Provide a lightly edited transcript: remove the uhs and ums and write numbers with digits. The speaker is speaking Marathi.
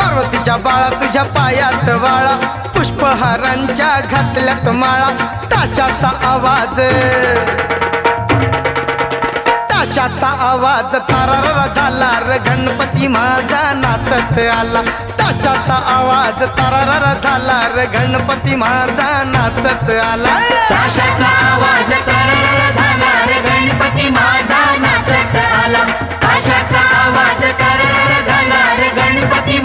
पार्वतीच्या बाळा तुझ्या पायात वाळा, पुष्पहारांच्या घातल्यात माळा, ताशाचा आवाज ताशाचा आवाज तारारा झाला र गणपती माझा नाचत आला, ताशाचा आवाज तारारा झाला र गणपती माझा नाचत आला, ताशाचा आवाज तारारा झाला रे गणपती माझा नाचत आला, ताशाचा आवाज तारारा झाला रे गणपती